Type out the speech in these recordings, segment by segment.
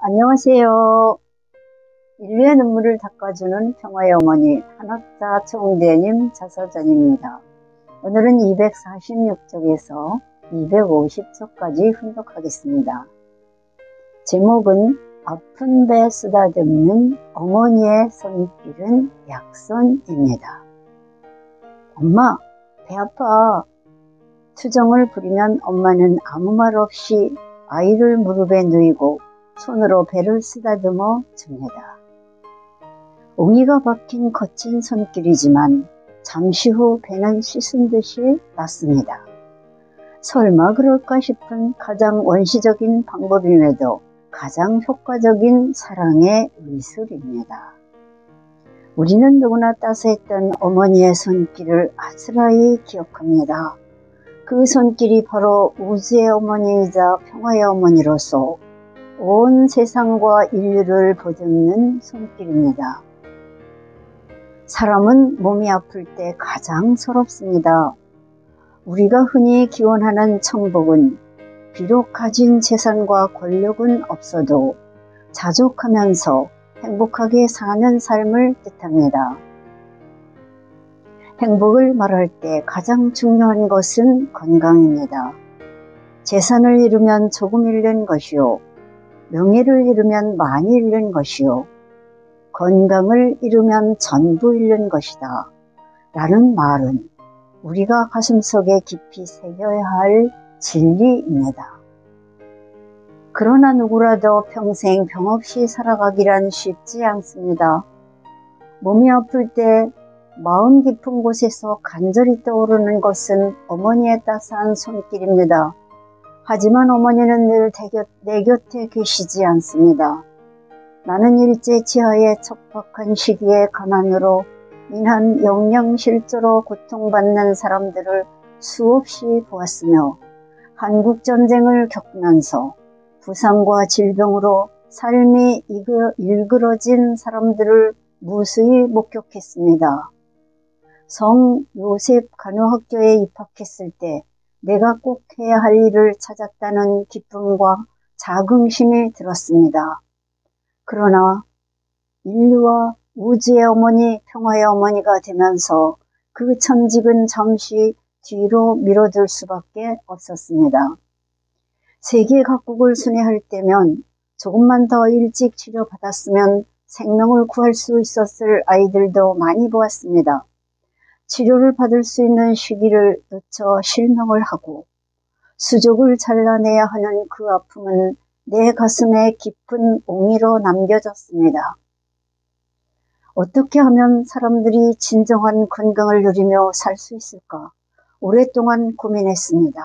안녕하세요. 인류의 눈물을 닦아주는 평화의 어머니 한학자 총대님 자서전입니다. 오늘은 246쪽에서 250쪽까지 훈독하겠습니다. 제목은 아픈 배 쓰다듬는 어머니의 손길은 약손입니다. 엄마, 배 아파. 투정을 부리면 엄마는 아무 말 없이 아이를 무릎에 누이고 손으로 배를 쓰다듬어 줍니다. 옹이가 박힌 거친 손길이지만 잠시 후 배는 씻은 듯이 낫습니다. 설마 그럴까 싶은 가장 원시적인 방법임에도 가장 효과적인 사랑의 의술입니다. 우리는 누구나 따스했던 어머니의 손길을 아스라이 기억합니다. 그 손길이 바로 우주의 어머니이자 평화의 어머니로서 온 세상과 인류를 보듬는 손길입니다. 사람은 몸이 아플 때 가장 서럽습니다. 우리가 흔히 기원하는 천복은 비록 가진 재산과 권력은 없어도 자족하면서 행복하게 사는 삶을 뜻합니다. 행복을 말할 때 가장 중요한 것은 건강입니다. 재산을 잃으면 조금 잃는 것이요, 명예를 잃으면 많이 잃는 것이요, 건강을 잃으면 전부 잃는 것이다 라는 말은 우리가 가슴속에 깊이 새겨야 할 진리입니다. 그러나 누구라도 평생 병 없이 살아가기란 쉽지 않습니다. 몸이 아플 때 마음 깊은 곳에서 간절히 떠오르는 것은 어머니의 따스한 손길입니다. 하지만 어머니는 늘 내 곁에 계시지 않습니다. 나는 일제 치하의 척박한 시기에 가난으로 인한 영양실조로 고통받는 사람들을 수없이 보았으며 한국전쟁을 겪으면서 부상과 질병으로 삶이 일그러진 사람들을 무수히 목격했습니다. 성 요셉 간호학교에 입학했을 때 내가 꼭 해야 할 일을 찾았다는 기쁨과 자긍심이 들었습니다. 그러나 인류와 우주의 어머니, 평화의 어머니가 되면서 그 천직은 잠시 뒤로 미뤄둘 수밖에 없었습니다. 세계 각국을 순회할 때면 조금만 더 일찍 치료받았으면 생명을 구할 수 있었을 아이들도 많이 보았습니다. 치료를 받을 수 있는 시기를 놓쳐 실명을 하고 수족을 잘라내야 하는 그 아픔은 내 가슴에 깊은 옹이로 남겨졌습니다. 어떻게 하면 사람들이 진정한 건강을 누리며 살 수 있을까? 오랫동안 고민했습니다.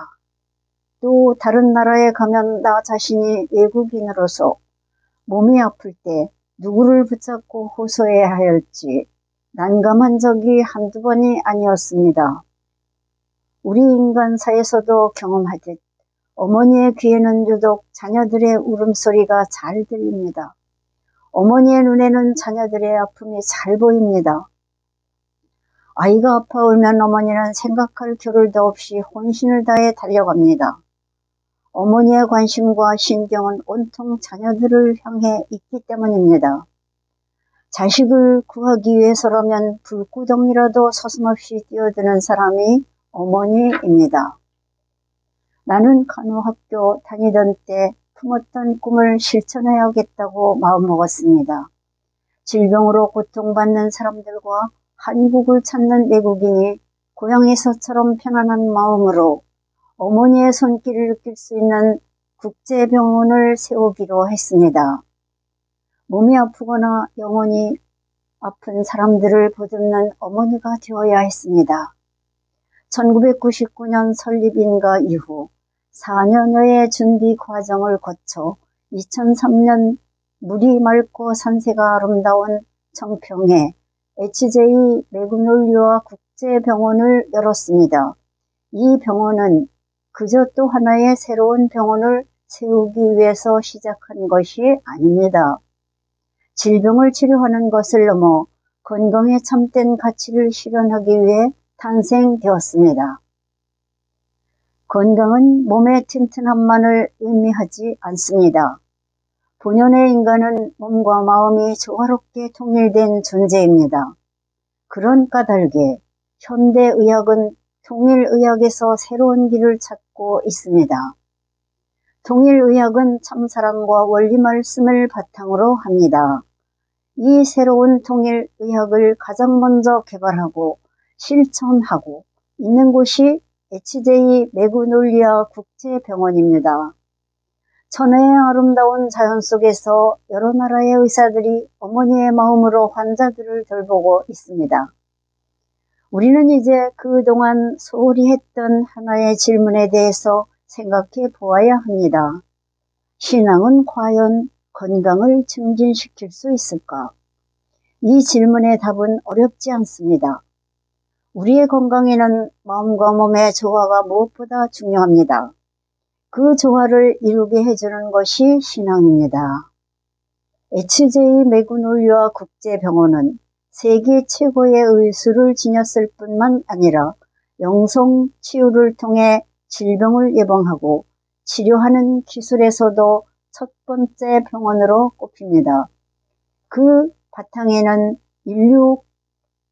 또 다른 나라에 가면 나 자신이 외국인으로서 몸이 아플 때 누구를 붙잡고 호소해야 할지 난감한 적이 한두 번이 아니었습니다. 우리 인간사에서도 경험하듯 어머니의 귀에는 유독 자녀들의 울음소리가 잘 들립니다. 어머니의 눈에는 자녀들의 아픔이 잘 보입니다. 아이가 아파 울면 어머니는 생각할 겨를도 없이 혼신을 다해 달려갑니다. 어머니의 관심과 신경은 온통 자녀들을 향해 있기 때문입니다. 자식을 구하기 위해서라면 불구덩이라도 서슴없이 뛰어드는 사람이 어머니입니다. 나는 간호학교 다니던 때 품었던 꿈을 실천해야겠다고 마음먹었습니다. 질병으로 고통받는 사람들과 한국을 찾는 외국인이 고향에서처럼 편안한 마음으로 어머니의 손길을 느낄 수 있는 국제병원을 세우기로 했습니다. 몸이 아프거나 영혼이 아픈 사람들을 보듬는 어머니가 되어야 했습니다. 1999년 설립인가 이후 4년여의 준비 과정을 거쳐 2003년 물이 맑고 산세가 아름다운 청평에 HJ 매그놀리아 국제병원을 열었습니다. 이 병원은 그저 또 하나의 새로운 병원을 세우기 위해서 시작한 것이 아닙니다. 질병을 치료하는 것을 넘어 건강의 참된 가치를 실현하기 위해 탄생되었습니다. 건강은 몸의 튼튼함만을 의미하지 않습니다. 본연의 인간은 몸과 마음이 조화롭게 통일된 존재입니다. 그런 까닭에 현대의학은 통일의학에서 새로운 길을 찾고 있습니다. 통일의학은 참사랑과 원리 말씀을 바탕으로 합니다. 이 새로운 통일의학을 가장 먼저 개발하고 실천하고 있는 곳이 HJ 매그놀리아 국제병원입니다. 천혜의 아름다운 자연 속에서 여러 나라의 의사들이 어머니의 마음으로 환자들을 돌보고 있습니다. 우리는 이제 그동안 소홀히 했던 하나의 질문에 대해서 생각해 보아야 합니다. 신앙은 과연 건강을 증진시킬 수 있을까? 이 질문의 답은 어렵지 않습니다. 우리의 건강에는 마음과 몸의 조화가 무엇보다 중요합니다. 그 조화를 이루게 해주는 것이 신앙입니다. HJ 매그놀리아 국제병원은 세계 최고의 의술을 지녔을 뿐만 아니라 영성 치유를 통해 질병을 예방하고 치료하는 기술에서도 첫 번째 병원으로 꼽힙니다. 그 바탕에는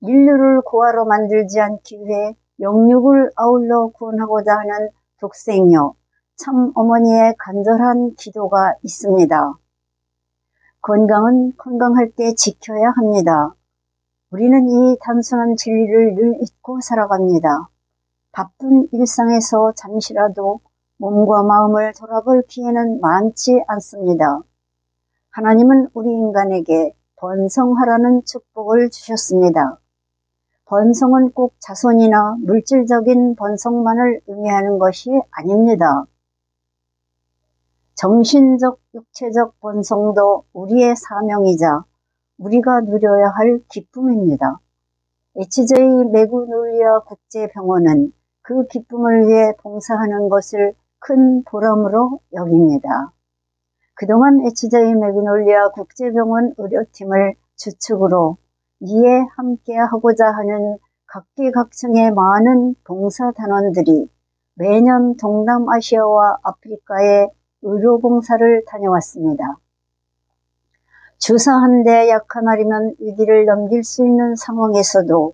인류를 고아로 만들지 않기 위해 영육을 아울러 구원하고자 하는 독생녀 참 어머니의 간절한 기도가 있습니다. 건강은 건강할 때 지켜야 합니다. 우리는 이 단순한 진리를 늘 잊고 살아갑니다. 바쁜 일상에서 잠시라도 몸과 마음을 돌아볼 기회는 많지 않습니다. 하나님은 우리 인간에게 번성하라는 축복을 주셨습니다. 번성은 꼭 자손이나 물질적인 번성만을 의미하는 것이 아닙니다. 정신적, 육체적 번성도 우리의 사명이자 우리가 누려야 할 기쁨입니다. HJ 매그놀리아 국제병원은 그 기쁨을 위해 봉사하는 것을 큰 보람으로 여깁니다. 그동안 HJ 매그놀리아 국제병원 의료팀을 주축으로 이에 함께하고자 하는 각계각층의 많은 봉사단원들이 매년 동남아시아와 아프리카에 의료봉사를 다녀왔습니다. 주사 한 대 약 하나리면 위기를 넘길 수 있는 상황에서도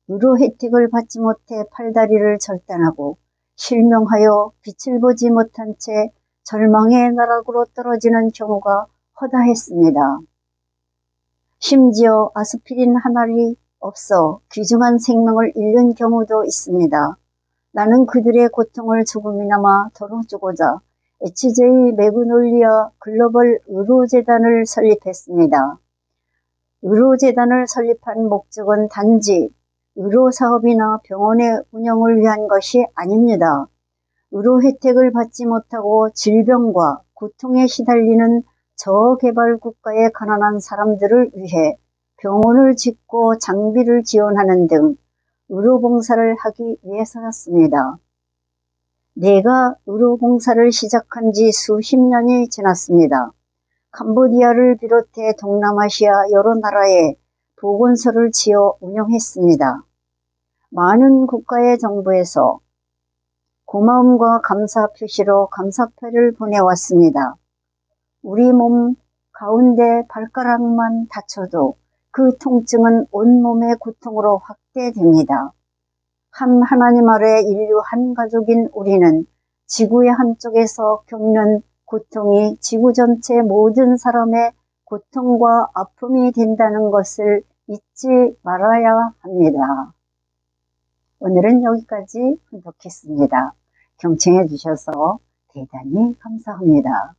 의료 혜택을 받지 못해 팔다리를 절단하고 실명하여 빛을 보지 못한 채 절망의 나락으로 떨어지는 경우가 허다했습니다. 심지어 아스피린 한 알이 없어 귀중한 생명을 잃는 경우도 있습니다. 나는 그들의 고통을 조금이나마 덜어주고자 HJ 매그놀리아 글로벌 의료재단을 설립했습니다. 의료재단을 설립한 목적은 단지 의료사업이나 병원의 운영을 위한 것이 아닙니다. 의료 혜택을 받지 못하고 질병과 고통에 시달리는 저개발 국가의 가난한 사람들을 위해 병원을 짓고 장비를 지원하는 등 의료봉사를 하기 위해서였습니다. 내가 의료봉사를 시작한 지 수십 년이 지났습니다. 캄보디아를 비롯해 동남아시아 여러 나라에 보건소를 지어 운영했습니다. 많은 국가의 정부에서 고마움과 감사 표시로 감사패를 보내왔습니다. 우리 몸 가운데 발가락만 다쳐도 그 통증은 온몸의 고통으로 확대됩니다. 한 하나님 아래 인류 한 가족인 우리는 지구의 한쪽에서 겪는 고통이 지구 전체 모든 사람의 고통과 아픔이 된다는 것을 잊지 말아야 합니다. 오늘은 여기까지 분석했습니다. 경청해 주셔서 대단히 감사합니다.